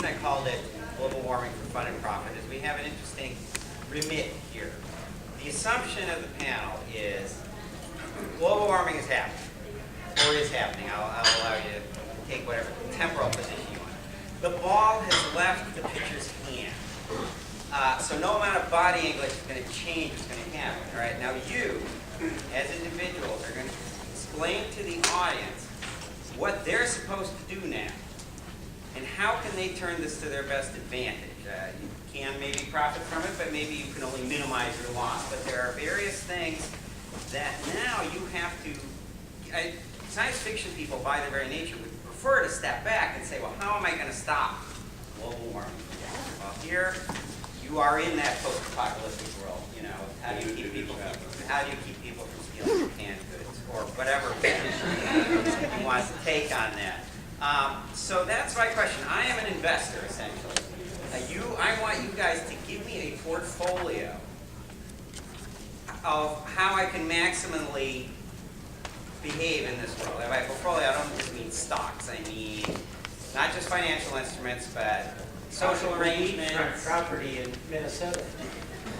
reason I called it global warming for fun and profit is we have an interesting remit here. The assumption of the panel is global warming is happening, or is happening. I'll allow you to take whatever temporal position you want. The ball has left the pitcher's hand. So no amount of body English is going to change what's going to happen. All right? Now you, as individuals, are going to explain to the audience what they're supposed to do now, and how can they turn this to their best advantage. You can maybe profit from it, but maybe you can only minimize your loss. But there are various things that now you have to. Science fiction people, by their very nature, would prefer to step back and say, well, how am I going to stop global warming? Well, here you are in that post-apocalyptic world. You know, how do you keep people from stealing your canned goods, or whatever position you want to take on that? So that's my question. I am an investor, essentially. I want you guys to give me a portfolio of how I can maximally behave in this world. By portfolio, I don't just mean stocks. I mean not just financial instruments, but social arrangements. Property in Minnesota.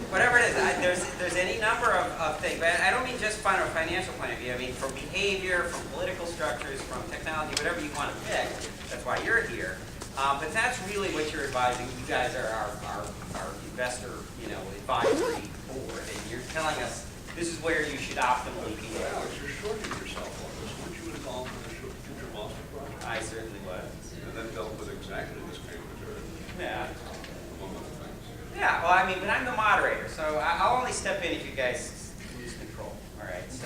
Whatever it is, there's any number of things. But I don't mean just from a financial point of view. I mean from behavior, from political structures, from technology, whatever you want to pick. That's why you're here. But that's really what you're advising. You guys are our investor, advisory board, and you're telling us this is where you should optimally be. Well, you're shorting yourself on this. Weren't you involved in the Future Boston project? I certainly was. And that dealt with exactly this kind of material, Yeah. among other things. Yeah, well, I mean, but I'm the moderator, so I'll only step in if you guys lose control. All right, so.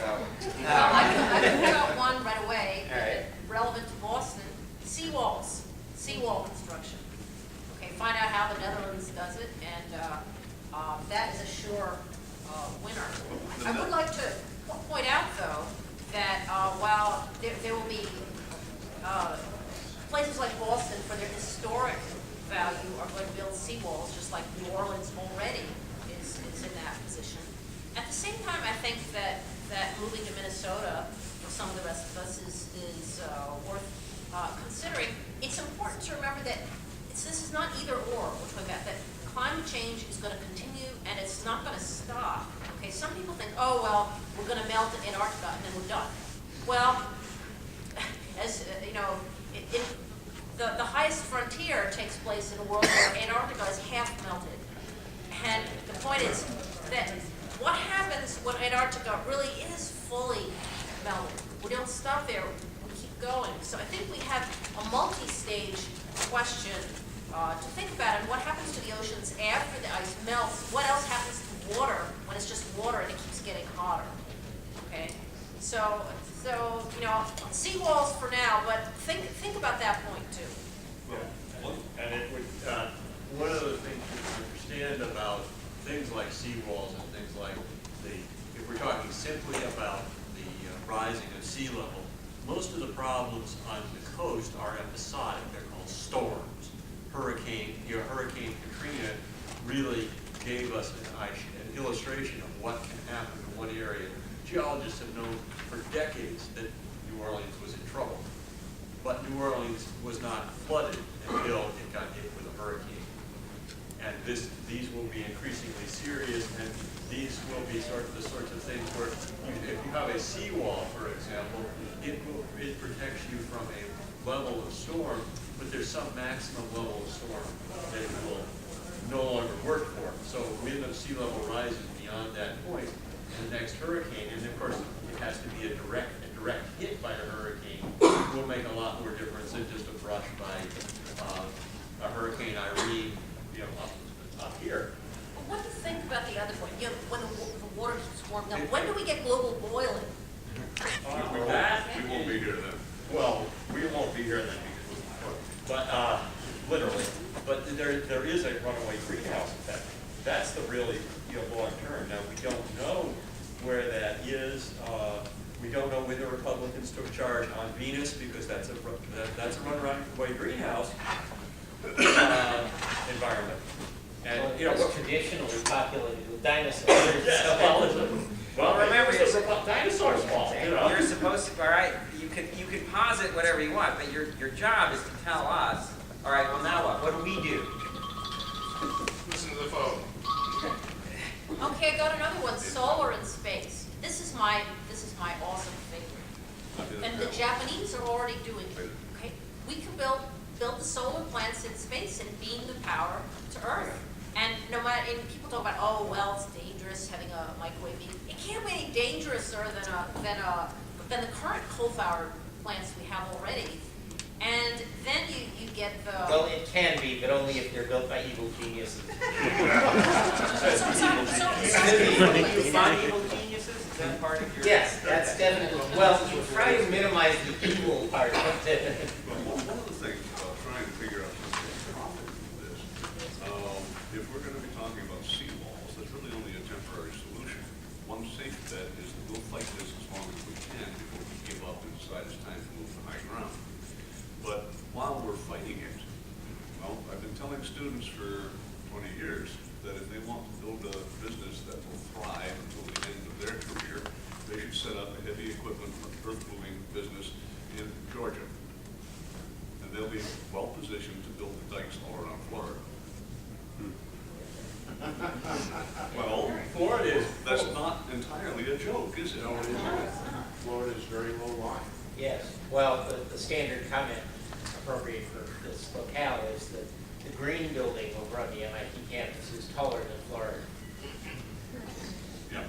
I can pick out one right away, All right. relevant to Boston, seawalls, seawall construction. Okay, find out how the Netherlands does it, and that is a sure winner. I would like to point out, though, that while there will be places like Boston for their historic value are going to build seawalls, just like New Orleans already is in that position. At the same time, I think that moving to Minnesota for some of the rest of us is worth considering. It's important to remember that this is not either or, which we've got, that climate change is going to continue and it's not going to stop. Okay, some people think, oh, well, we're going to melt in Antarctica and then we're done. Well, as you know, the highest frontier takes place in a world where Antarctica is half melted. And the point is that what happens when Antarctica really is fully melted? We don't stop there, we keep going. So I think we have a multi-stage question to think about. And what happens to the oceans after the ice melts? What else happens to water when it's just water and it keeps getting hotter? Okay, so seawalls for now, but think about that point too. Well, and it would, one of the things you understand about things like seawalls and things like if we're talking simply about the rising of sea level, most of the problems on the coast are episodic. They're called storms. Hurricane Katrina really gave us an illustration of what can happen in one area. Geologists have known for decades that New Orleans was in trouble, but New Orleans was not flooded until it got hit with a hurricane. And these will be increasingly serious, and these will be the sorts of things where if you have a seawall, for example, it protects you from a level of storm, but there's some maximum level of storm that it will no longer work for. So when the sea level rises beyond that point, the next hurricane, and of course it has to be a direct hit by a hurricane, will make a lot more difference than just a brush by a Hurricane Irene, up here. What do you think about the other point? When the water keeps warming up, when do we get global boiling? We won't be here then. Well, we won't be here then, but literally. But there is a runaway greenhouse effect. That's the really long term. Now we don't know where that is. We don't know when the Republicans took charge on Venus because that's a runaway greenhouse environment. And it was traditionally populated with dinosaurs. Well, remember, it's a dinosaur's fault. You're supposed to, all right, you can posit whatever you want, but your job is to tell us All right, well now what? What do we do? Listen to the phone. Okay, I got another one, solar in space. This is my awesome favorite. And the Japanese are already doing it, okay? We can build the solar plants in space and beam the power to Earth. And no matter, and people talk about, oh, well, it's dangerous having a microwave beam. It can't be any dangerouser than the current coal-fired plants we have already. And then you get the... Well, it can be, but only if they're built by evil geniuses. Do you find evil geniuses? Is that part of your... Yes, that's definitely, well, you try to minimize the evil part of it. Well, one of the things about trying to figure out something profit from this, if we're going to be talking about seawalls, that's really only a temporary solution. One safe bet is that we'll fight this as long as we can before we give up and decide it's time to move to high ground. But while we're fighting it, well, I've been telling students for 20 years that if they want to build a business that will thrive until the end of their career, they should set up a heavy equipment, earth-moving business in Georgia. And they'll be well positioned to build the dikes all around Florida. Well, Florida is, that's not entirely a joke, is it? No, it isn't. Florida is very low lying. Yes, well, the standard comment appropriate for this locale is that the green building over on the MIT campus is taller than Florida. Yeah.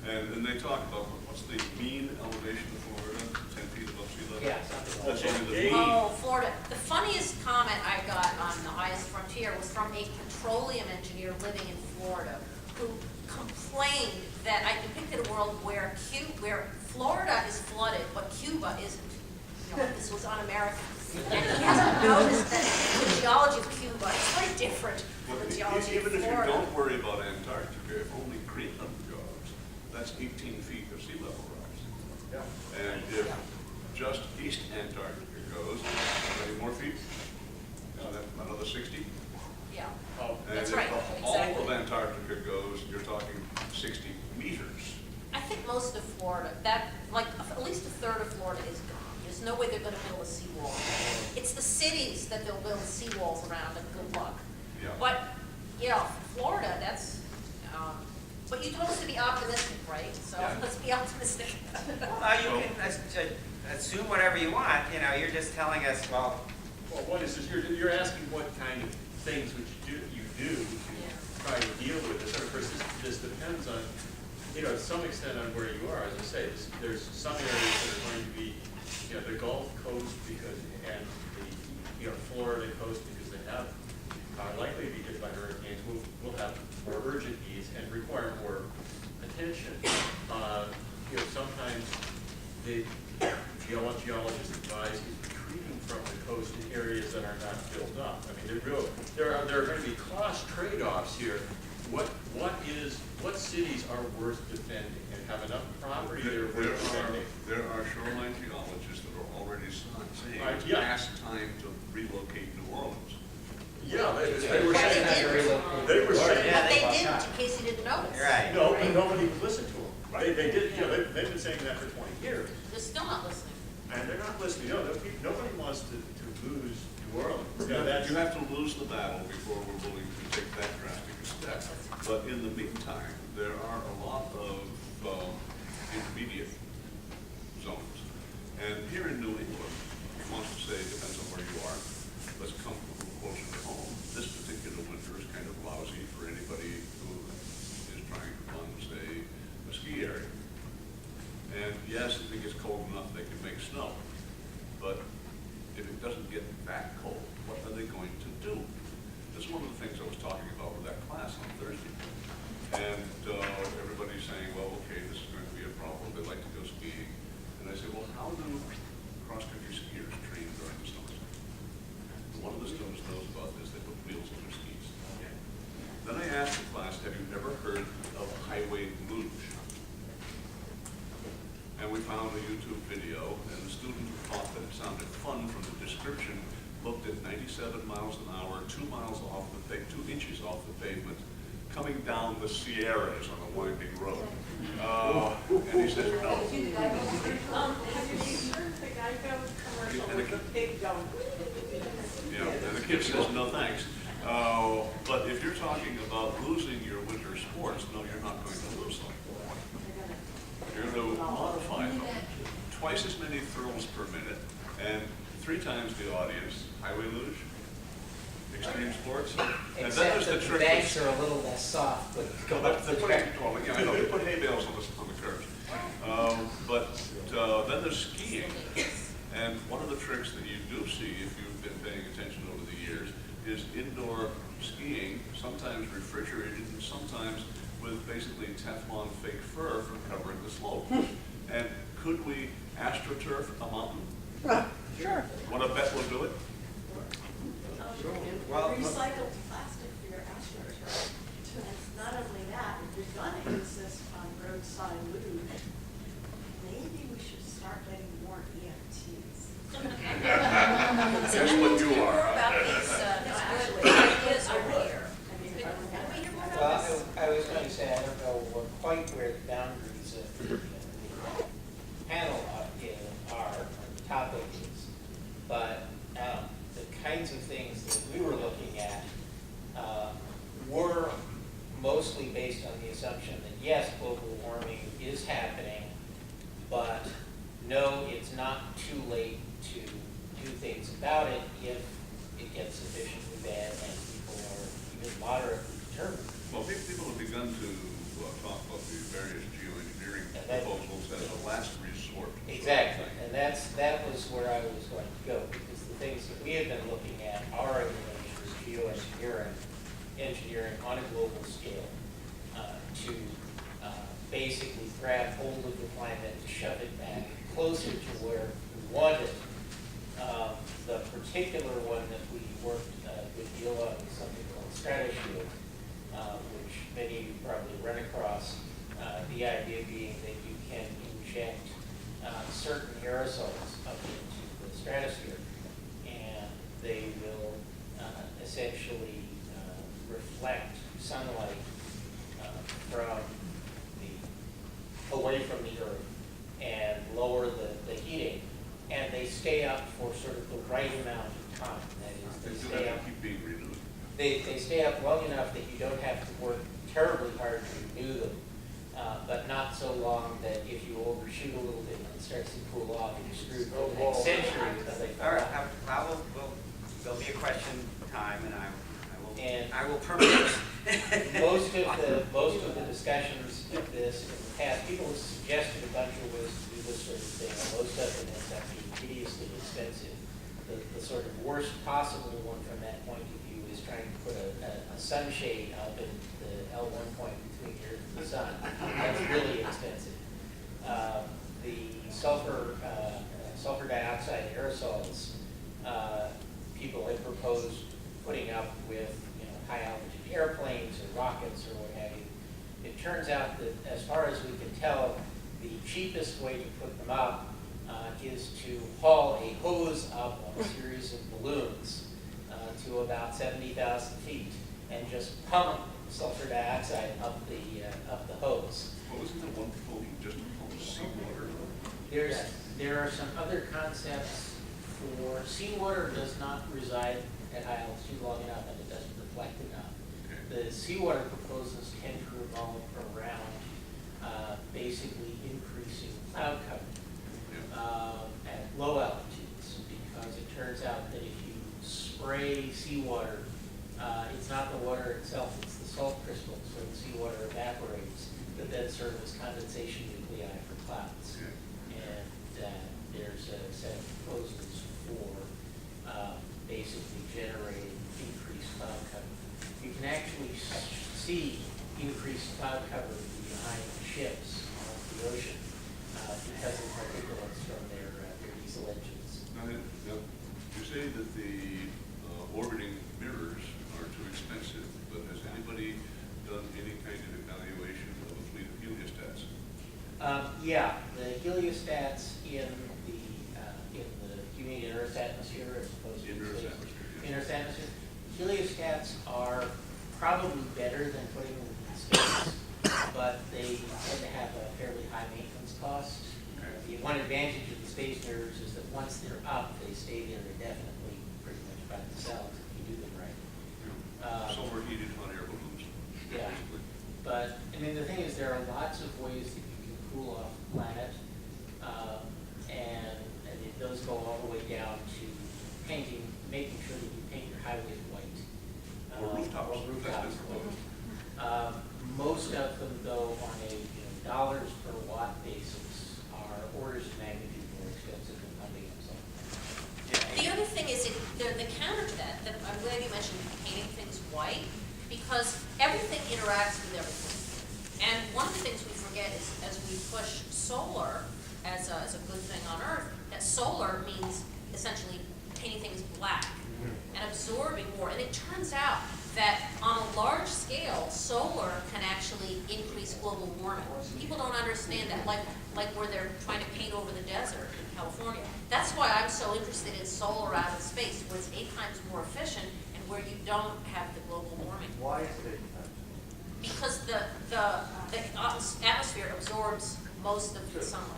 And they talk about, what's the mean elevation of Florida, 10 feet above sea level? Yeah, something like That's only the mean. Oh, Florida. The funniest comment I got on the highest frontier was from a petroleum engineer living in Florida who complained that I depicted a world where Florida is flooded, but Cuba isn't. You know, this was un-American. And he hasn't noticed that the geology of Cuba is very different from the geology of Even if you Florida. don't worry about Antarctica, if only Greenland goes, that's 18 feet of sea level rise. Yeah. And if just East Antarctica goes, how many more feet? Another 60? Yeah, oh, And That's if right, all of exactly. Antarctica goes, you're talking 60 meters. I think most of Florida, at least a third of Florida is gone. There's no way they're gonna build a seawall. It's the cities that they'll build seawalls around, and good luck. Yeah. But, you know, Florida, that's, but you told us to be optimistic, right? So Yeah. let's be optimistic. Well, you can assume whatever you want, you know, you're just telling us, well, well, what is this, you're asking what kind of things would you do to try to deal with this. And of course, this depends on, you know, to some extent on where you are. As I say, there's some areas that are going to be, you know, the Gulf Coast and the, you know, Florida coast because they have, are likely to be hit by hurricanes, will have more urgent needs and require more attention. You know, sometimes the geologists advise retreating from the coast in areas that are not built up. I mean, there are going to be cost trade-offs here. What cities are worth defending and have enough property that are worth defending? There are shoreline geologists that are already saying Right, it's yeah. past time to relocate New Orleans. Yeah, they were Yeah, saying they that. did. They were saying. Yeah, But they they- didn't, in case you didn't notice. you're right. No, but nobody would listen to them. They did, you know, they've been saying that for 20 years. They're still not listening. And they're not listening. No, nobody wants to lose New Orleans. Yeah, You have to lose the battle before we're willing to take that drastic a step. But in the meantime, there are a lot of intermediate zones. And here in New England, one to say, depends on where you are, let's come a little closer to home. This particular winter is kind of lousy for anybody who is trying to run, say, a ski area. And yes, if it gets cold enough, they can make snow. But if it doesn't get that cold, what are they going to do? This is one of the things I was talking about with that class on Thursday. And everybody's saying, well, okay, this is going to be a problem. They like to go skiing. And I said, well, how do cross-country skiers train during the snowstorm? One of the students knows about this. They put wheels on their skis. Then I asked the class, have you ever heard of highway luge? And we found a YouTube video, and the student who thought that it sounded fun from the description looked at 97 miles an hour, 2 miles off the 2 inches off the pavement, coming down the Sierras on a winding road. And he said, no. Have you heard the Geico commercial? And the pig going. and the kid says, no thanks. But if you're talking about losing your winter sports, no, you're not going to lose them. You're going to modify them. Twice as many thrills per minute, and 3 times the audience. Highway luge, extreme sports, and then Except there's the that the trick. banks are a little less soft, but go But up the they're track. putting, well, yeah, I know, they put hay bales on the curbs. Then there's skiing. And one of the tricks that you do see, if you've been paying attention over the years, is indoor skiing, sometimes refrigerated and sometimes with basically Teflon fake fur for covering the slope. And could we astroturf a mountain? Sure. Want to bet we'll do it? Well, Recycled plastic for your astroturf. And not only that, if you're gonna insist on roadside luge, maybe we should start getting more EMTs. That's what you More are. about these, Actually, ideas over would. here. I mean, Could if I were we hear more about Well, this? I was going to say, I don't know quite where the boundaries of the panel are, the topic is, but the kinds of things that we were looking at were mostly based on the assumption that yes, global warming is happening, but no, it's not too late to do things about it if it gets sufficiently bad and people are even moderately determined. Well, people have begun to talk about the various geoengineering And that- proposals as a last resort. Exactly, and that was where I was going to go, because the things that we have been looking at are in the nature of geoengineering, engineering on a global scale, to basically grab hold of the climate and shove it back closer to where we want it. The particular one that we worked a good deal on is something called stratosphere, which many of you probably run across. The idea being that you can inject certain aerosols up into the stratosphere, and they will essentially reflect sunlight from away from the earth and lower the heating, and they stay up for sort of the right amount of time. That is, They they do stay have up. to keep being renewed. They stay up long enough that you don't have to work terribly hard to renew them, but not so long that if you overshoot a little bit and it starts to cool off, you're screwed for the next century because they all fall right, off. there'll be a question time, and And- I will permit. Most of the discussions of this in the past, people have suggested a bunch of ways to do this sort of thing, and most of them end up being hideously expensive. The sort of worst possible one from that point of view is trying to put a sunshade up in the L1 point between the earth and the sun. That's really expensive. The sulfur dioxide aerosols, people have proposed putting up with high altitude airplanes or rockets or what have you. It turns out that, as far as we can tell, the cheapest way to put them up is to haul a hose up on a series of balloons to about 70,000 feet and just pump sulfur dioxide up the hose. Well, isn't there one proposal just on seawater? There are some other concepts for seawater does not reside at high altitude long enough and it doesn't reflect enough. The seawater proposals tend to revolve around basically increasing cloud cover at low altitudes, because it turns out that if you spray seawater, it's not the water itself, it's the salt crystals, so the seawater evaporates, that then serve as condensation nuclei for clouds. And there's a set of proposals for basically generating increased cloud cover. You can actually see increased cloud cover behind ships on the ocean because of particulates from their diesel engines. Now, you say that the orbiting mirrors are too expensive, but has anybody done any kind of evaluation of a fleet of heliostats? Yeah, the heliostats in the you mean in Earth's atmosphere as opposed to In Earth's space? atmosphere, yes. In Earth's atmosphere. Heliostats are probably better than putting them in space, but they tend to have a fairly high maintenance cost. Okay. The one advantage of the space mirrors is that once they're up, they stay there indefinitely, pretty much by themselves, if you do them right. Some are heated hot air balloons. Yeah. basically. But, I mean, the thing is, there are lots of ways that you can cool off the planet, and those go all the way down to painting, making sure that you paint your highways white. Or rooftops. Or rooftops. That's different. Most of them, though, on a dollars per watt basis, are orders of magnitude more expensive than pumping them. The other thing is, the counter to that, I'm glad you mentioned painting things white, because everything interacts with everything. And one of the things we forget is, as we push solar as a good thing on Earth, that solar means essentially painting things black and absorbing more. And it turns out that on a large scale, solar can actually increase global warming. People don't understand that, like where they're trying to paint over the desert in California. That's why I'm so interested in solar out of space, where it's 8 times more efficient and where you don't have the global warming. Why is it? Because the atmosphere absorbs most of the sunlight.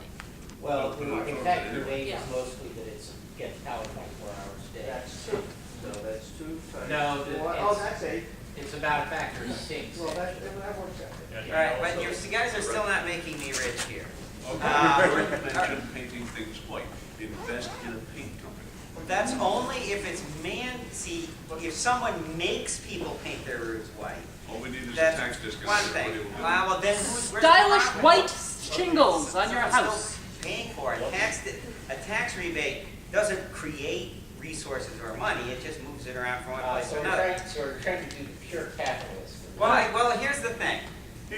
Well, in fact, the rate Yeah. is mostly that it's gets power 24 hours a day. That's two. So that's 2 times. No, Oh, that's 8. It's about a factor of 6. Well, that works out. All right, but you guys are still not making me rich here. Gordon mentioned painting things white. Invest in a paint company. That's only if it's see, if someone makes people paint their roofs white. All we need is a That's tax discount. one thing. Everybody will do it. Well, then where's the Stylish profit? white shingles on your Someone's house. still paying for it. A tax rebate doesn't create resources or money, it just moves it around from one place So to we're another. trying to do the pure capitalist. Well, here's the thing.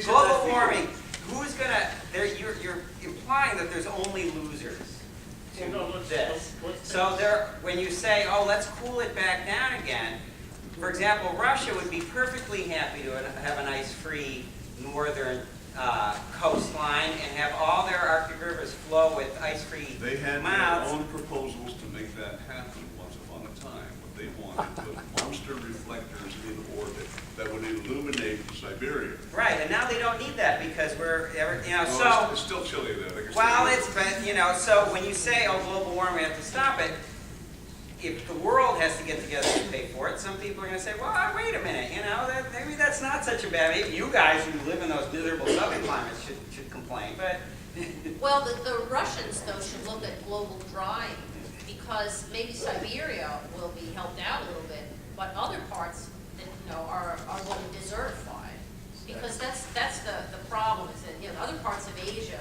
Global warming, who's gonna, you're implying that there's only losers to this. So when you say, oh, let's cool it back down again, for example, Russia would be perfectly happy to have an ice-free northern coastline and have all their Arctic rivers flow with ice-free They had their mouths. own proposals to make that happen once upon a time. What they wanted was monster reflectors in orbit that would illuminate Siberia. Right, and now they don't need that because Well, so. it's still chilly there. They can Well, still- so when you say, oh, global warming, we have to stop it, if the world has to get together to pay for it, some people are going to say, well, wait a minute, maybe that's not such a bad, maybe you guys who live in those miserable southern climates should complain, but. Well, the Russians, though, should look at global drying, because maybe Siberia will be helped out a little bit, but other parts that, are going to desertify. Because that's the problem, is that, other parts of Asia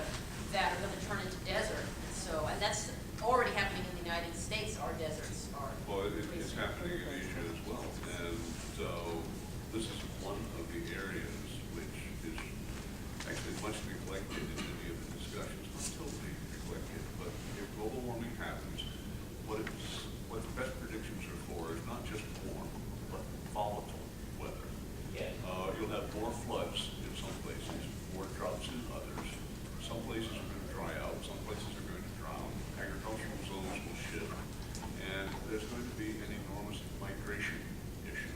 that are going to turn into desert. And that's already happening in the United States, our deserts are. Well, it's happening in Asia as well. And this is one of the areas which is actually much neglected in many of the discussions. Not totally neglected, but if global warming happens, what the best predictions are for is not just warm, but volatile weather. Yeah. You'll have more floods in some places, more droughts in others. Some places are going to dry out, some places are going to drown. Agricultural zones will shift, and there's going to be an enormous migration issue.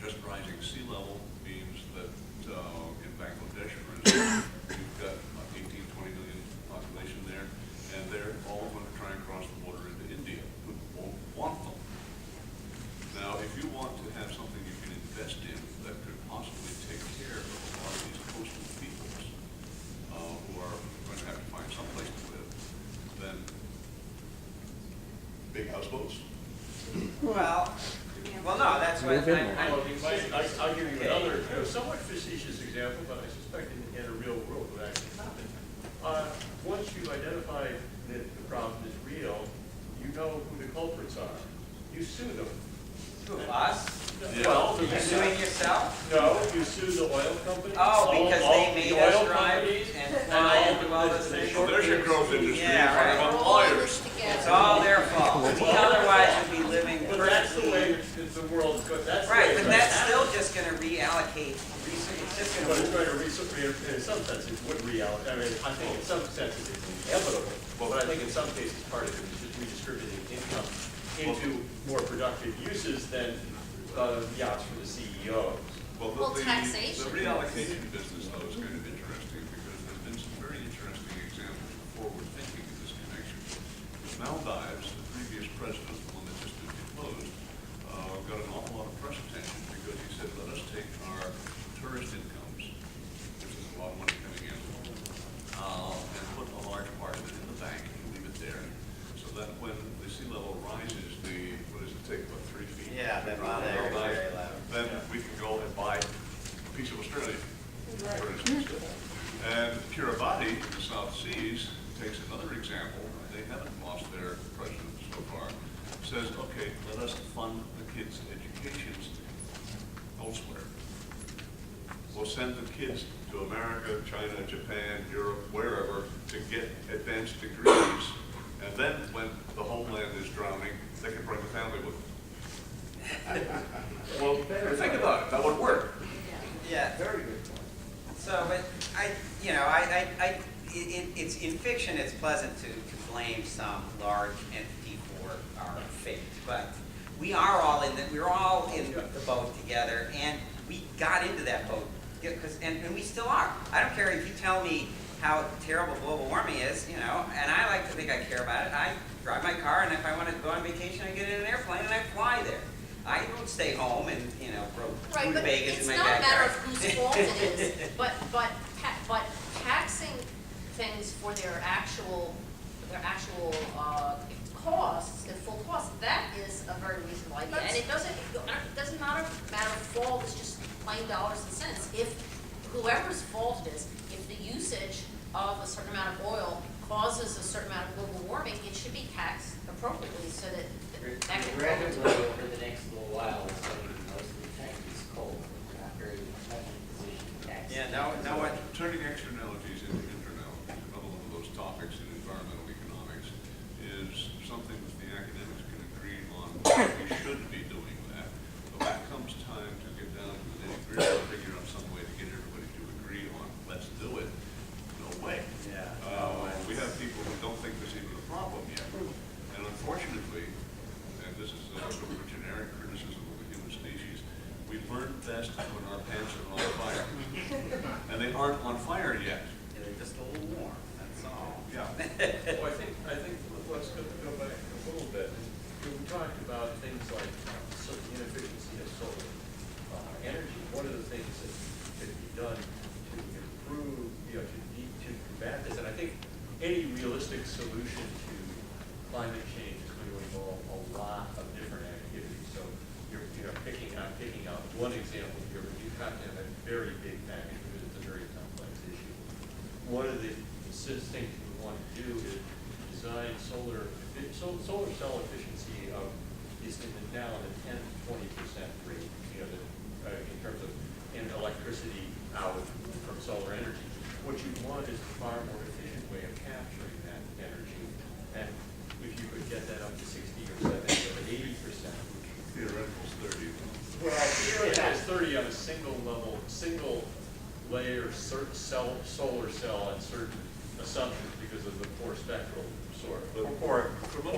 Just rising sea level means that in Bangladesh, for instance, you've got 18, 20 million population there, and they're all going to try and cross the border into India, who won't want them. Now, if you want to have something you can invest in that could possibly take care of a lot of these coastal peoples who are going to have to find some place to live, then big houseboats. Well, no, that's what I'll give you another, somewhat facetious example, but I suspect in a real world would actually happen. Once you've identified that the problem is real, you know who the culprits are. You sue them. Who, us? Yeah. Well, You're suing yourself? no, you sue the oil companies. Oh, because all they made the us oil drive companies, and and fly all into all those the things. Well, there's your growth industry. Yeah, right. From We're all in liars. this together. It's all their fault. We otherwise would be living But that's the way perfectly. the world's going, that's the way Right, it's but gonna that's happen. still just gonna reallocate research, it's just But it's gonna. going to in some sense, it would reallocate, I mean, I think in some senses it's inevitable, but I think in some cases, part of it is just redistributing income into more productive uses than yachts for the CEOs. Well, taxation. The reallocation business, though, is kind of interesting because there's been some very interesting examples of forward thinking in this connection. Maldives, the previous president, the one that just been deposed, got an awful lot of press attention because he said, let us take our tourist incomes, which is a lot of money coming in, and put a large part of it in the bank and leave it there. So that when the sea level rises, what does it take, about 3 feet? Yeah, that Mount Everest is very low. Then we can go and buy a piece of Australia, for instance. And Kiribati in the South Seas takes another example. They haven't lost their president so far. Says, okay, let us fund the kids' educations elsewhere. We'll send the kids to America, China, Japan, Europe, wherever, to get advanced degrees. And then when the homeland is drowning, they can bring the family with them. Well, think about it, that would work. Yeah. Very good point. So, but it's in fiction, it's pleasant to blame some large entity for our fate, but we're all in the boat together, and we got into that boat, and we still are. I don't care if you tell me how terrible global warming is, and I like to think I care about it. I drive my car, and if I want to go on vacation, I get in an airplane and I fly there. I don't stay home and, grow Right, but rutabagas it's in my not a matter of backyard. whose fault it is, but taxing things for their actual costs, their full costs, that is a very reasonable idea. And it doesn't matter of fault, it's just plain dollars and cents. If whoever's fault it is, if the usage of a certain amount of oil causes a certain amount of global warming, it should be taxed appropriately so that that can go into Regrettably, over the next little while, it's going to be mostly Chinese coal. We're not very much in a position to tax. Yeah, no one. Turning externalities into internalities, another one of those topics in environmental economics, is something that the academics can agree on. We should be doing that. But when it comes time to get down to the nitty-gritty and figure out some way to get everybody to agree on, let's do it, no way. Yeah. We have people who don't think there's even a problem yet. And unfortunately, and this is sort of a generic criticism of the human species, we learn best when our pants are on fire. And they aren't on fire yet. Yeah, they're just a little warm, that's all. Yeah. Well, I think let's go back a little bit. We talked about things like the inefficiency of solar energy. One of the things that can be done to improve, to combat this, and I think any realistic solution to climate change is going to involve a lot of different activities. So I'm picking out one example here, but you have to have a very big package because it's a very complex issue. One of the things we want to do is design solar cell efficiency is now in the 10 to 20% rate, in terms of electricity out from solar energy. What you want is a far more efficient way of capturing that energy, and if you could get that up to 60 or 70 or 80%. Theoretical 30. Well, it's 30 on a single layer solar cell on certain assumptions because of the poor spectral sort, poor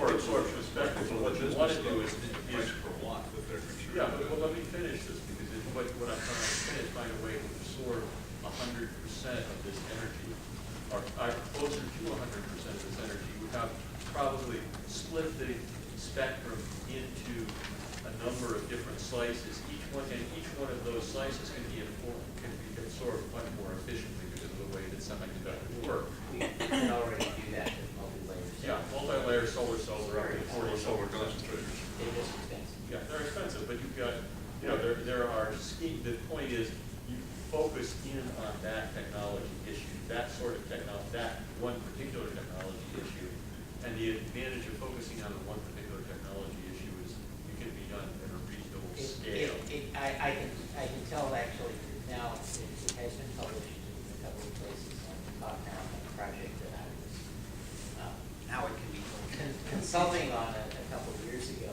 absorption of spectrum. So what you want to do is price per watt that they're concerned yeah, with. but let me finish this because what I'm trying to finish, find a way to absorb 100% of this energy, or closer to 100% of this energy. We have probably split the spectrum into a number of different slices. Each one of those slices can be absorbed much more efficiently because of the way that semiconductors work. We can already do that with multi-layers. Yeah, multi-layer solar cells are up to 40 solar concentrators. They're just expensive. Yeah, they're expensive, but you've got, there are the point is, you focus in on that technology issue, that sort of technology, that one particular technology issue. And the advantage of focusing on the one particular technology issue is it can be done at a reasonable scale. I can tell actually now it has been published in a couple of places on Boskone, a project that I was Now it can be. consulting on a couple of years ago.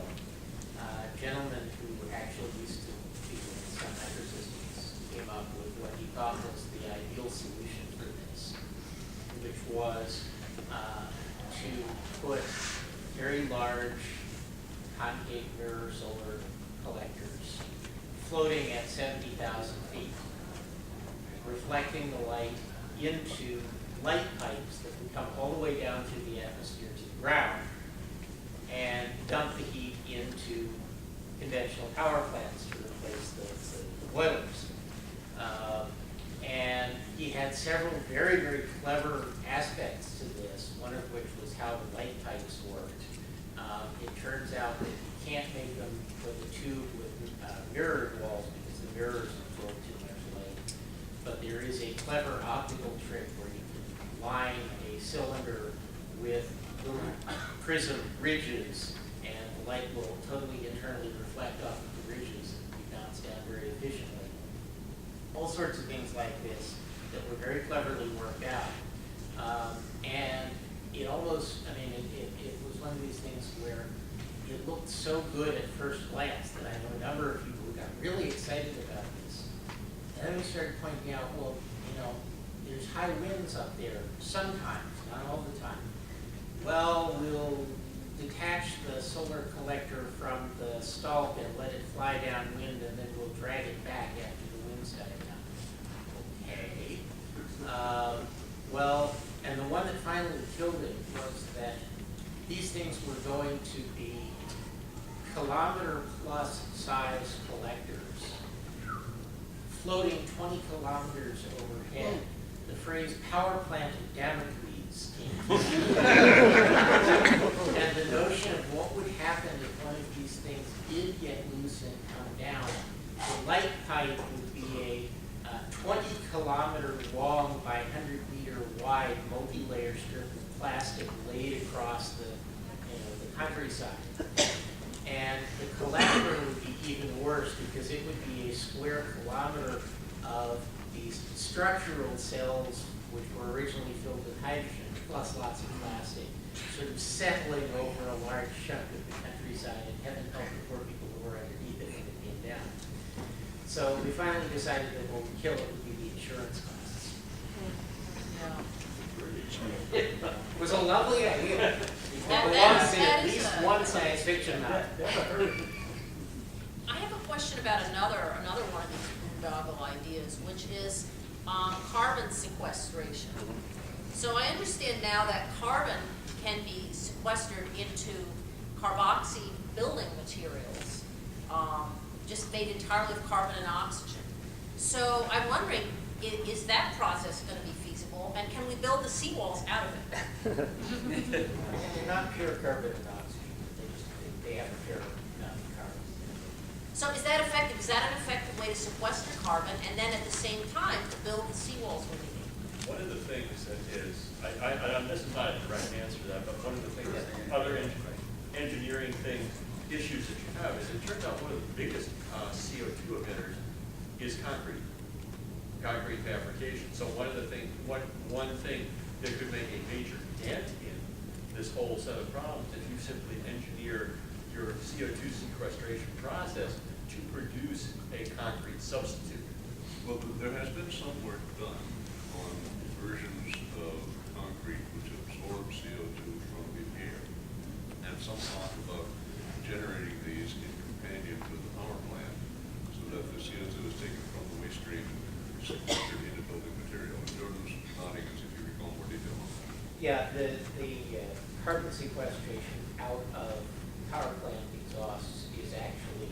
A gentleman who actually used to be in some microsystems came up with what he thought was the ideal solution for this, which was to put very large concave mirror solar collectors floating at 70,000 feet, reflecting the light into light pipes that would come all the way down to the atmosphere to the ground, conventional power plants to replace the boilers. And he had several very, very clever aspects to this, one of which was how the light pipes worked. It turns out that you can't make them with a tube with mirrored walls because the mirrors absorb too much light. But there is a clever optical trick where you can line a cylinder with little prism ridges, and the light will totally internally reflect off of the ridges and be bounced down very efficiently. All sorts of things like this that were very cleverly worked out. And it almost, I mean, it was one of these things where it looked so good at first glance that I know a number of people who got really excited about this. And then we started pointing out, well, you know, there's high winds up there sometimes, not all the time. Well, we'll detach the solar collector from the stalk and let it fly downwind, and then we'll drag it back after the wind's died down. Okay. Well, and the one that finally killed it was that these things were going to be kilometer-plus size collectors floating 20 kilometers overhead. The phrase "power plant of Damocles" came. And the notion of what would happen if one of these things did get loose and come down. The light pipe would be a 20-kilometer long by 100-meter wide multi-layer strip of plastic laid across the countryside. And the collector would be even worse because it would be a square kilometer of these structural cells, which were originally filled with hydrogen, plus lots of plastic, sort of settling over a large chunk of the countryside, and heaven help the poor people who were underneath it when it came down. So we finally decided that what would kill it would be the insurance costs. It was a lovely idea. It belongs in at least one science fiction novel. I have a question about another one of these boondoggle ideas, which is carbon sequestration. So I understand now that carbon can be sequestered into carboxy building materials, just made entirely of carbon and oxygen. So I'm wondering, is that process going to be feasible, and can we build the seawalls out of it? They're not pure carbon and oxygen. They have a pure amount of carbon. So is that effective? Is that an effective way to sequester carbon, and then at the same time to build the seawalls we need? One of the things that is, this is not a direct answer to that, but one of the things, other engineering issues that you have is it turns out one of the biggest CO2 emitters is concrete fabrication. So one thing that could make a major dent in this whole set of problems if you simply engineer your CO2 sequestration process to produce a concrete substitute. Well, there has been some work done on versions of concrete which absorb CO2 from the air, and some talk about generating these in companion with the power plant so that the CO2 is taken from the waste stream and sequestered into building material. And Jordan's nodding as if you recall more detail on that. Yeah, the carbon sequestration out of power plant exhausts is actually,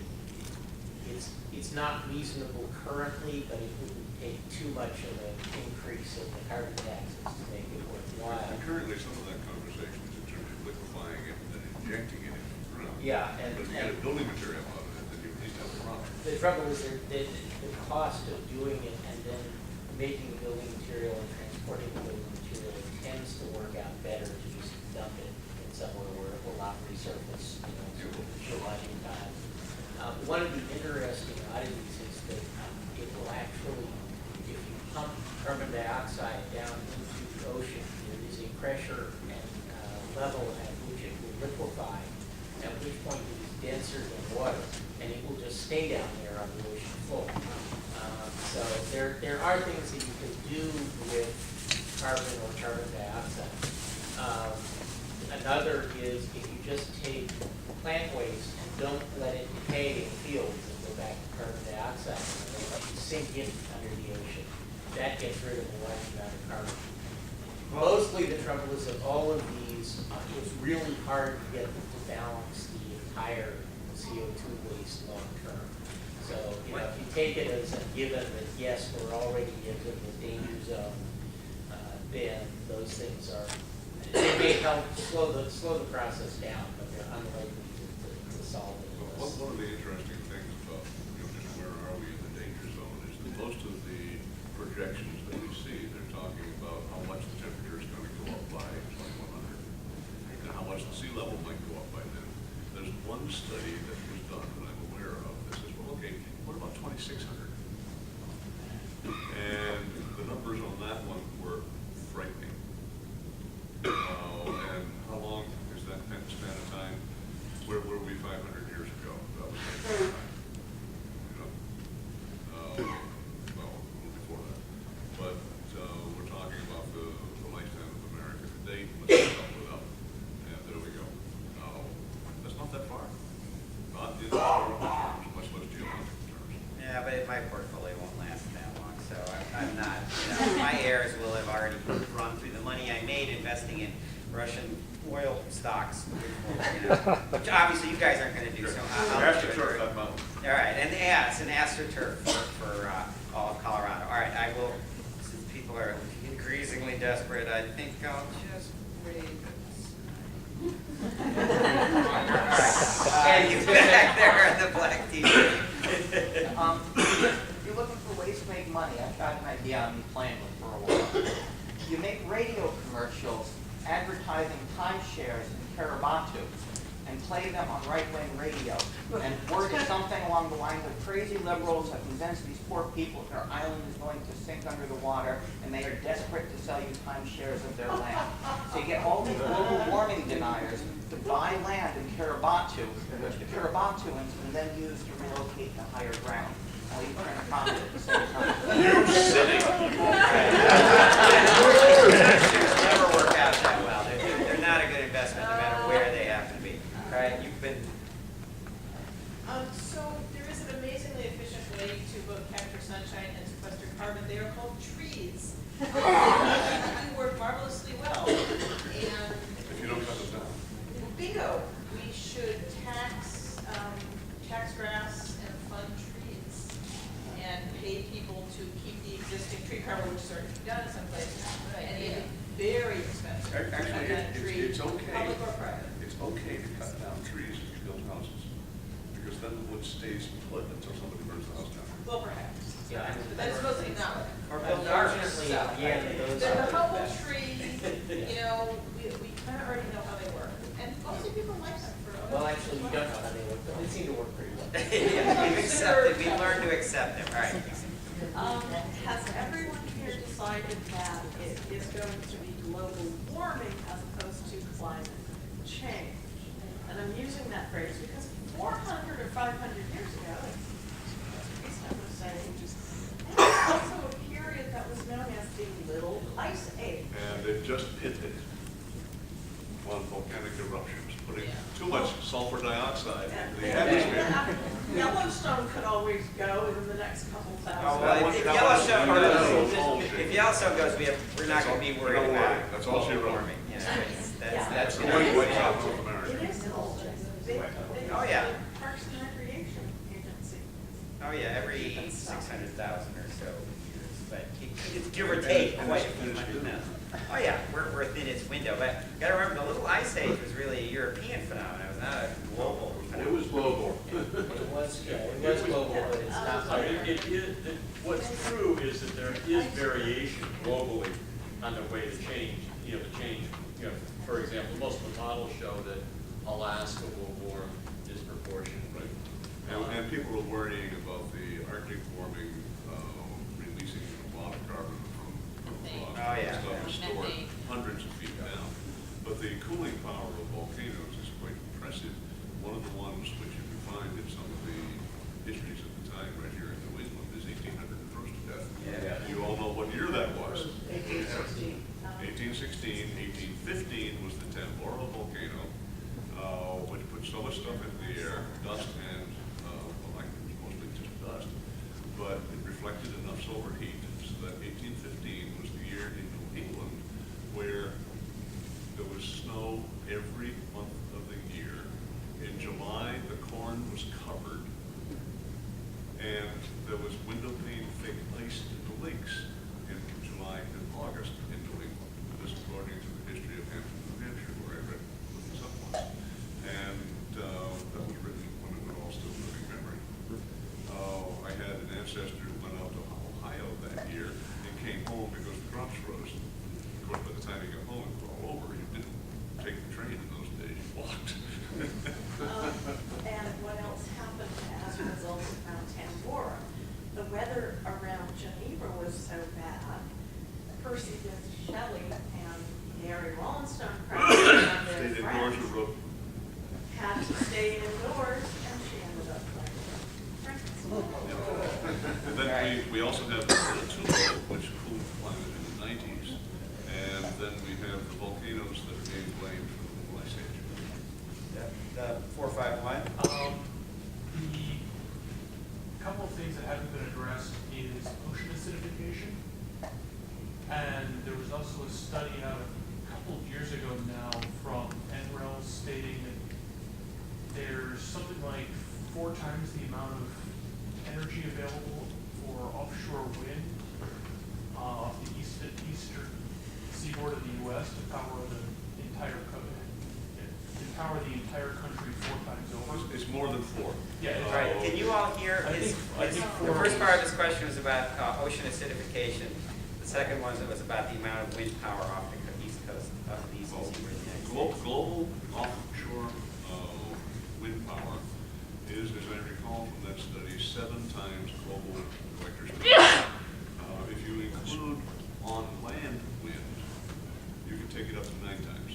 it's not reasonable currently, but it wouldn't take too much of an increase in the carbon taxes to make it worthwhile. And currently, some of that conversation is in terms of liquefying it and then injecting it into the ground. Yeah, and But if you get a building material out of it, then you at least have a product. the trouble is that the cost of doing it and then making the building material and transporting the building material tends to work out better to just dump it in somewhere where it will not resurface, sort of geologic time. One of the interesting oddities is that it will actually, if you pump carbon dioxide down into the ocean, there is a pressure and level at which it will liquefy, at which point it is denser than water, and it will just stay down there on the ocean floor. So there are things that you can do with carbon or carbon dioxide. Another is if you just take plant waste and don't let it decay in fields and go back to carbon dioxide and they let it sink in under the ocean. That gets rid of a large amount of carbon. Mostly the trouble is that all of these, it's really hard to get them to balance the entire CO2 waste long term. So, you know, if you take it as a given that yes, we're already into the danger zone, then those things are, they may help slow the process down, but they're unlikely to solve it. One of the interesting things about, just where are we in the danger zone is that most of the projections that we see, they're talking about how much the temperature is going to go up by 2100 and how much the sea level might go up by then. There's one study that was done that I'm aware of that says, well, okay, what about 2600? And the numbers on that one were frightening. And how long is that span of time? Where were we 500 years ago? That was like, well, a little before that. But we're talking about the lifetime of America to date. Let's sum it up. And there we go. That's not that far. Not in historical terms, much less geological terms. Yeah, but my portfolio won't last that long, so I'm not, my heirs will have already run through the money I made investing in Russian oil stocks, which obviously you guys aren't gonna do, so I'll do it. All right, and yeah, it's an AstroTurf for all of Colorado. All right, I will, since people are increasingly desperate, I think I'll just wait. And you back there in the black t-shirt. If you're looking for ways to make money, I've got an idea I've been playing with for a while. You make radio commercials advertising timeshares in Karabatu and play them on right-wing radio. And word is something along the lines of crazy liberals have convinced these poor people their island is going to sink under the water and they are desperate to sell you timeshares of their land. So you get all these global warming deniers to buy land in Karabatu, which the Karabatuans can then use to relocate to higher ground. While you turn a profit at the same time. Never work out that well. They're not a good investment no matter where they happen to be. All right, you've been. So there is an amazingly efficient way to both capture sunshine and sequester carbon. They are called trees. They do work marvelously well. And If you don't cut them down. bingo, we should tax grass and fund trees and pay people to keep the existing tree cover, which is already done in some places. And it is very expensive. to cut Actually, down a tree, it's okay. Public or private. It's okay to cut down trees if you build houses, because then the wood stays put until somebody burns the house down. Well, perhaps. Yeah. But that's supposed to be not. Or build ours. Unfortunately, again, those The are humble tree, we kind of already know how they work, and mostly people like them for other. Well, actually, we don't know how they work, but they seem to work pretty well. Yeah, we've learned to accept them. All right. Has everyone here decided that it is going to be global warming as opposed to climate change? And I'm using that phrase because 400 or 500 years ago, Easton was saying, there was also a period that was known as the Little Ice Age. And they've just hit it on volcanic eruptions, putting too much sulfur dioxide into the atmosphere. Yellowstone could always go in the next couple Oh, thousand. well, if Yellowstone goes, we're not going to be worried about it. That's all she wrote. warming. You know, that's That's the the way way. it went out North America. It is old. Oh, yeah. Parks and Recreation Agency. Oh, yeah, every 600,000 or so years, but it's give or take quite a few hundred now. Oh, yeah, we're within its window, but you gotta remember, the Little Ice Age was really a European phenomenon, it was not a global It phenomenon. was global. It was global, but it's not. I mean, what's true is that there is variation globally on the way to change, for example, most of the models show that Alaska will warm disproportionately. And people are worrying about the Arctic warming, releasing a lot of carbon from Oh, yeah. stuff is stored Methane. hundreds of feet down. But the cooling power of volcanoes is quite impressive. One of the ones which you can find in some of the histories at the time right here in New England is 1800 and froze to death. Yeah. You all know what year that was. 1816. 1816, 1815 was the Tambora volcano, which put so much stuff into the air, dust and, well, it was mostly just dust, but it reflected enough solar heat so that 1815 was the year in New England where there was snow every month of the year. In July, the lawn was covered, and there was window pane thick ice in the lakes in July and August in New England. This according to the history of Hampton, New Hampshire, where I read this up once. And that was written when it was all still living memory. I had an ancestor who went out to Ohio that year and came home because the crops froze. Of course, by the time he got home, it was all over. He didn't take the train in those days, he walked. And what else happened as a result of Mount Tambora? The weather around Geneva was so bad, Percy Bysshe Shelley and Mary Wallenstone practically and their Stayed indoors friends and wrote. had to stay indoors, and she ended up playing Frankenstein. And then we also have the Tulo, which cooled the climate in the 90s. And then we have the volcanoes that are being blamed for the ice age. The 451. The couple of things that haven't been addressed is ocean acidification. And there was also a study out a couple of years ago now from NREL stating that there's something like 4 times the amount of energy available for offshore wind off the eastern seaboard of the U.S. to power the entire country 4 times over. It's more than 4. Yeah, All right, can you all hear? I think The first part of this question was about ocean acidification. The second one was about the amount of wind power off the east coast of the eastern seaboard of the United States. Global offshore wind power is, as I recall from that study, 7 times global electricity. If you include on land wind, you can take it up to 9 times.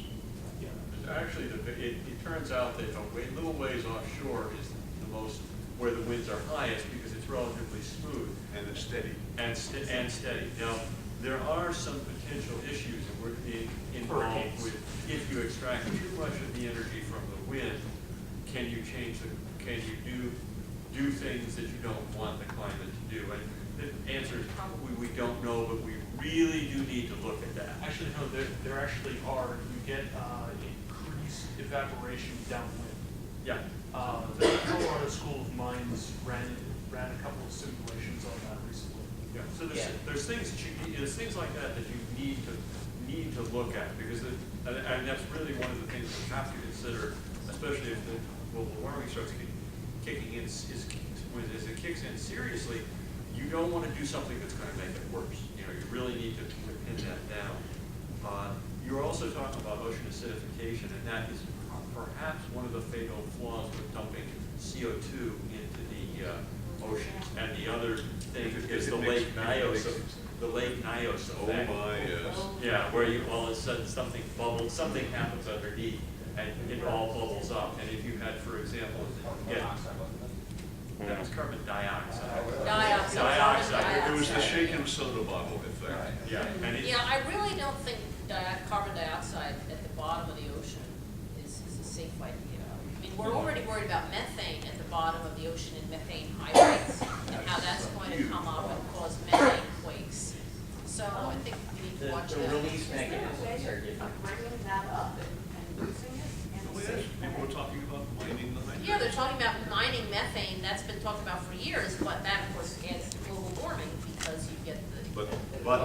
Yeah, actually, it turns out that a little ways offshore is the most, where the winds are highest because it's relatively smooth. And it's steady. And steady. Now, there are some potential issues that we're being involved with. If you extract too much of the energy from the wind, can you do things that you don't want the climate to do? And the answer is probably we don't know, but we really do need to look at that. Actually, no, there actually are. You get increased evaporation downwind. Yeah. The Colorado School of Mines ran a couple of simulations on that recently. Yeah. So there's things like that that you need to look at because and that's really one of the things we have to consider, especially if the global warming starts kicking in. As it kicks in seriously, you don't want to do something that's going to make it worse. You really need to pin that down. You're also talking about ocean acidification, and that is perhaps one of the fatal flaws with dumping CO2 into the oceans. And the other thing is the Lake Nyos effect. Oh my, yes. Yeah, where you all of a sudden something happens underneath, and it all bubbles up. And if you had, for example, that was carbon dioxide. Dioxide. It was the shaken soda bottle effect. Yeah, and Yeah, I really don't think carbon dioxide at the bottom of the ocean is a safe idea. I mean, we're already worried about methane at the bottom of the ocean and methane hydrates and how that's going to come up and cause methane quakes. So I think we need to watch The that. release Is there a mechanisms way are of different. bringing that up and using it in Oh, a yes, safe people way? were talking about mining the hydrates. Yeah, they're talking about mining methane. That's been talked about for years, but that, of course, adds to global warming because you get the. But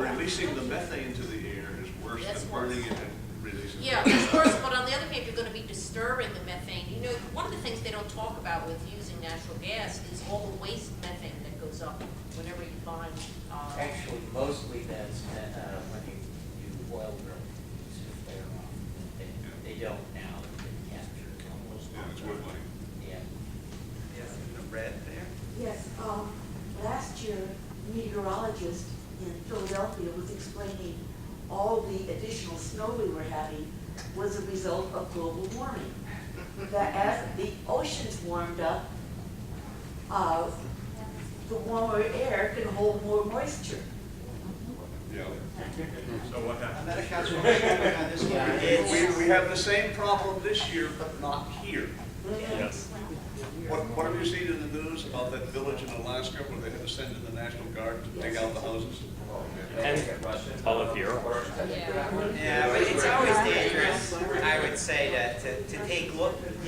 releasing the methane to the air is worse That's than burning worse. it and releasing. Yeah, it. of course, but on the other hand, you're going to be disturbing the methane. You know, one of the things they don't talk about with using natural gas is all the waste methane that goes up whenever you find. Actually, mostly that's when you do oil drilling, it's to flare off. They don't now, they capture it almost. Yeah, it's worth money. Yeah. Yes, in the red there. Yes, last year, a meteorologist in Philadelphia was explaining all the additional snow we were having was a result of global warming. That as the oceans warmed up, the warmer air can hold more moisture. Yeah. So what happened? And that accounts for what's going on this year. We have the same problem this year, but not here. Yes. What have you seen in the news about that village in Alaska where they had to send in the National Guard to dig out the houses? And all of Europe. Yeah, but it's always dangerous, I would say, to take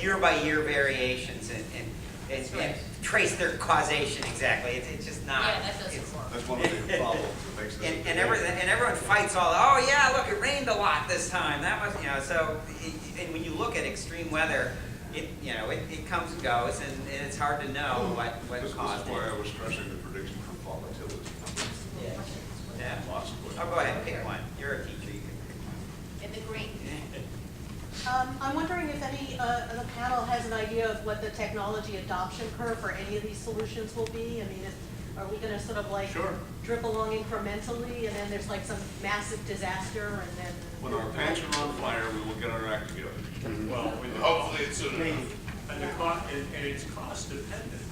year by year variations and trace their causation exactly. It's just not. Yeah, that doesn't work. That's one of the problems that makes this. And everyone fights all. Oh yeah, look, it rained a lot this time. That was, so. And when you look at extreme weather, it comes and goes, and it's hard to know what This is caused it. why I was stressing the prediction for volatility. Yeah. Lots of Oh, go ahead, pick one. You're a teacher. You can pick one. In the green. I'm wondering if any of the panel has an idea of what the technology adoption curve for any of these solutions will be. I mean, are we going to sort of like Sure. drip along incrementally, and then there's like some massive disaster, and then When our pants are on fire, we will get our act together. Well, Hopefully it's soon enough. and it's cost dependent.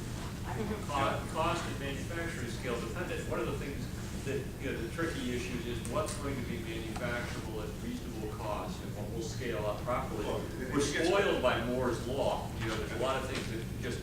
Cost and manufacturing scale dependent. One of the things that, the tricky issues is what's going to be manufacturable at reasonable cost and what will scale up properly. We're spoiled by Moore's law. There's a lot of things that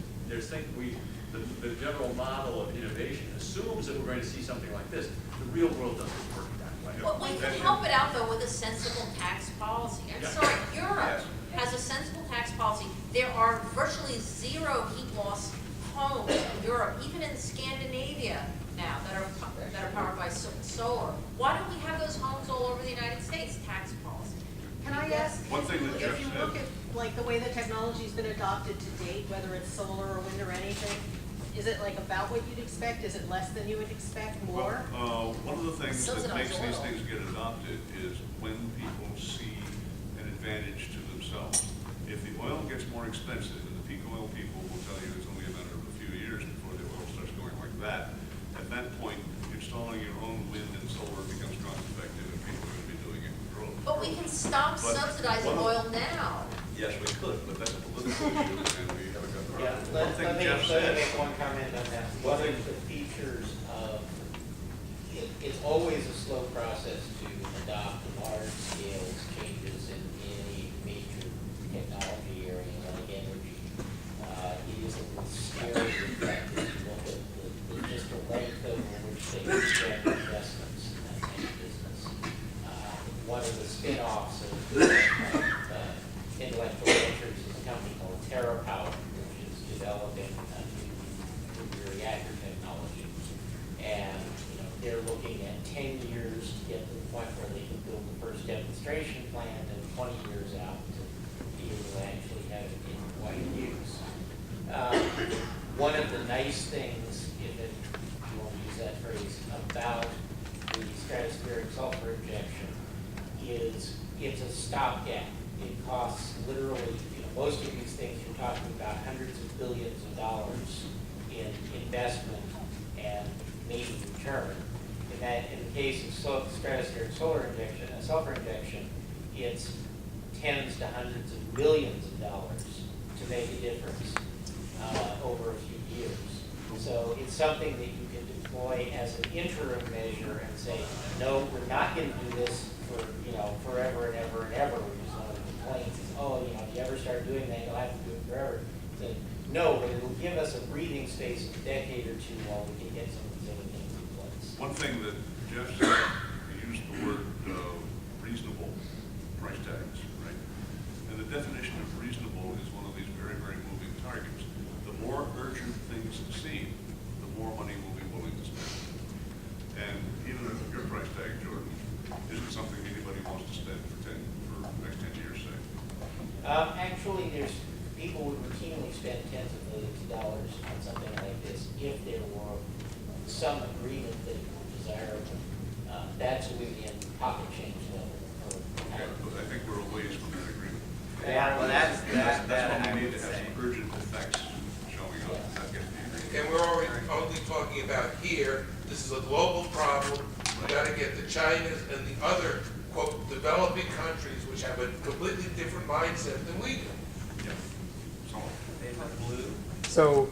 the general model of innovation assumes that we're going to see something like this. The real world doesn't work that way. Well, we can help it out though with a sensible tax policy. I'm sorry, Europe has a sensible tax policy. There are virtually zero heat loss homes in Europe, even in Scandinavia now, that are powered by solar. Why don't we have those homes all over the United States? Tax policy. can I ask, One thing that Jeff if you said- look at like the way the technology's been adopted to date, whether it's solar or wind or anything, is it like about what you'd expect? Is it less than you would expect, more? One of the things that Subsidize makes these oil. things get adopted is when people see an advantage to themselves. If the oil gets more expensive, and the peak oil people will tell you it's only a matter of a few years before the oil starts going like that, at that point, installing your own wind and solar becomes cost effective, and people are going to be doing it with growth. But we can stop But subsidizing one of- oil now. Yes, we could, but that's a political issue, and we haven't got the Yeah, right. let One thing me Jeff said. make one comment on that. One of the features of, it's always a slow process to adopt large scale changes in any major technology area like energy. It is a little scary in fact, if you look at just the length over which they spend investments in that kind of business. One of the spin-offs of intellectual ventures is a company called TerraPower, which is developing new reactor technology. And, they're looking at 10 years to get to the point where they can build the first demonstration plant and 20 years out to be able to actually have it in wide use. One of the nice things, if you want to use that phrase, about the stratospheric sulfur injection is it's a stopgap. It costs literally, most of these things you're talking about hundreds of billions of dollars in investment and maybe return. In the case of stratospheric sulfur injection, it's tens to hundreds of millions of dollars to make a difference over a few years. So it's something that you can deploy as an interim measure and say, no, we're not going to do this for forever and ever and ever. Which is one of the complaints is, if you ever start doing that, you'll have to do it forever. So, no, but it'll give us a breathing space of a decade or two while we can get some of these other things in place. One thing that Jeff said, he used the word reasonable price tags, right? And the definition of reasonable is one of these very, very moving targets. The more urgent things seem, the more money we'll be willing to spend. And even if your price tag, Jordan, isn't something anybody wants to spend for the next 10 years, say. Actually, people would routinely spend tens of millions of dollars on something like this if there were some agreement that it were desirable. That's within pocket change level. Yeah, but I think we're a ways from that agreement. Yeah, well, that's That's that when I we need would to have say. some urgent effects showing up. Not get the agreement. And we're only talking about here, this is a global problem. We gotta get the Chinas and the other, quote, developing countries, which have a completely different mindset than we do. Yeah. So, So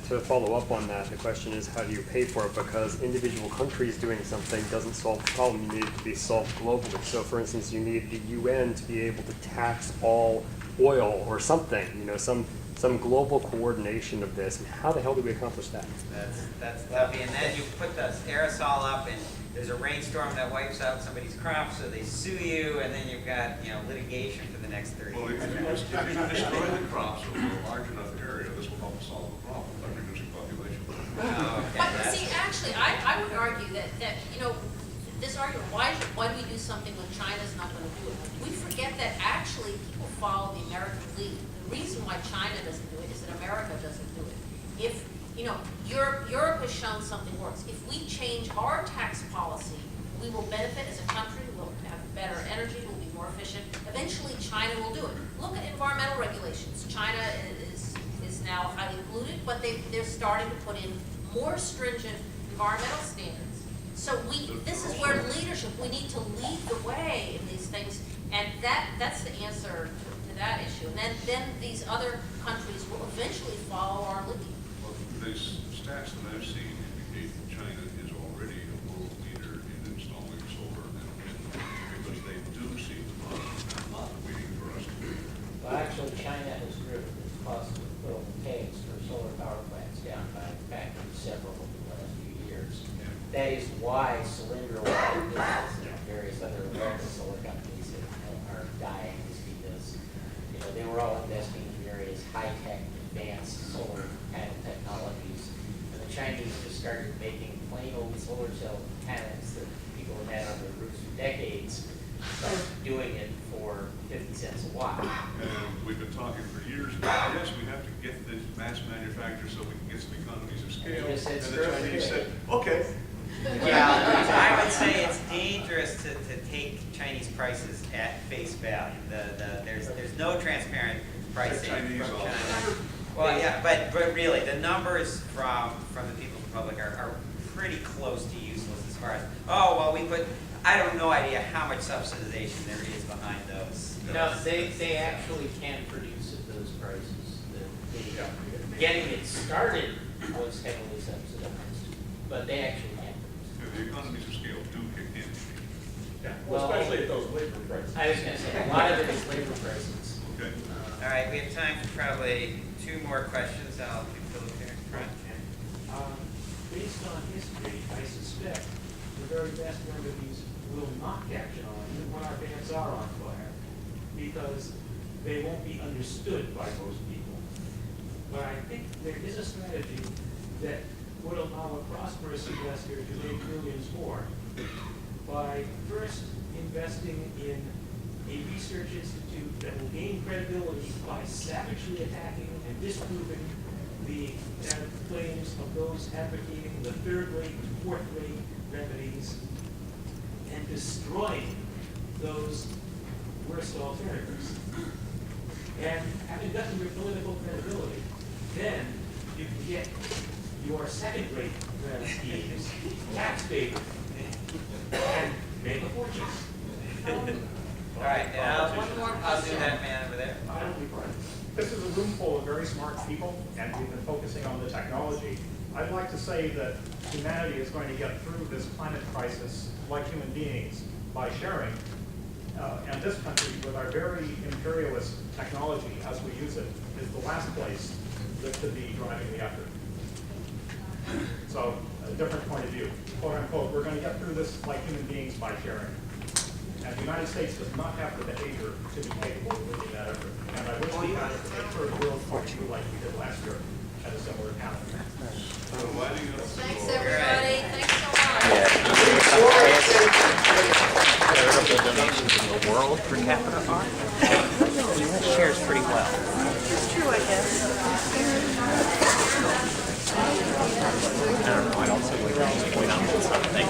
to follow up on that, the question is how do you pay for it? Because individual countries doing something doesn't solve the problem. You need it to be solved globally. So for instance, you need the UN to be able to tax all oil or something, some global coordination of this. And how the hell do we accomplish that? That's lovely. And then you put the aerosol up, and there's a rainstorm that wipes out somebody's crops, so they sue you, and then you've got litigation for the next 30 Well, years. if you destroy the crops over a large enough area, this will help solve the problem by reducing population. Oh, okay. But see, actually, I would argue that this argument, why do we do something when China's not going to do it? We forget that actually people follow the American lead. The reason why China doesn't do it is that America doesn't do it. If, Europe has shown something works. If we change our tax policy, we will benefit as a country, we'll have better energy, we'll be more efficient. Eventually, China will do it. Look at environmental regulations. China is now highly polluted, but they're starting to put in more stringent environmental standards. So this is where leadership, we need to lead the way in these things, and that's the answer to that issue. And then these other countries will eventually follow our lead. Well, the stats that I've seen indicate that China is already a world leader in installing solar and wind, because they do see the problem, and not waiting for us to do it. Well, actually, China has driven the cost of equivalent tanks for solar power plants down by a factor of several over the last few years. That is why Cylinder and various other American solar companies are dying, is because they were all investing in various high-tech, advanced solar panel technologies, and the Chinese just started making plain old solar cell panels that people have had on their roofs for decades, started doing it for 50 cents a watt. And we've been talking for years about, yes, we have to get this mass manufacture so we can get some economies of scale. Yes, And it's the true. Chinese said, okay. Yeah, I would say it's dangerous to take Chinese prices at face value. There's no transparent pricing Chinese from also. China. Well, yeah, but really, the numbers from the People's Republic are pretty close to useless as far as, I have no idea how much subsidization there is behind those. No, they actually can produce at those prices. Getting it started was heavily subsidized, but they actually can produce. The economies of scale do kick in. Yeah, Well, especially at those labor prices. I was gonna say, a lot of it is labor prices. Okay. All right, we have time for probably 2 more questions. I'll do Philip here in front. Based on history, I suspect the very best remedies will not catch on even when our dams are on fire, because they won't be understood by most people. But I think there is a strategy that would allow a prosperous investor to make millions more by first investing in a research institute that will gain credibility by savagely attacking and disproving the claims of those advocating the third-rate and fourth-rate remedies and destroying those worst alternatives. And having gotten your political credibility, then you can get your second-rate schemes tax favored and make a fortune. All right, and I'll do that man over there. This is a room full of very smart people, and we've been focusing on the technology. I'd like to say that humanity is going to get through this climate crisis like human beings by sharing, and this country, with our very imperialist technology as we use it, is the last place that could be driving the effort. So, a different point of view. Quote unquote, we're going to get through this like human beings by sharing. And the United States does not have the behavior to be capable of leading that effort. And I wish we had a third world point of view like we did last year at a similar panel. Thanks, everybody. Thanks so much. Donations in the world per capita are. That shares pretty well. It's true, I guess. I don't know. I'd also like to point out something.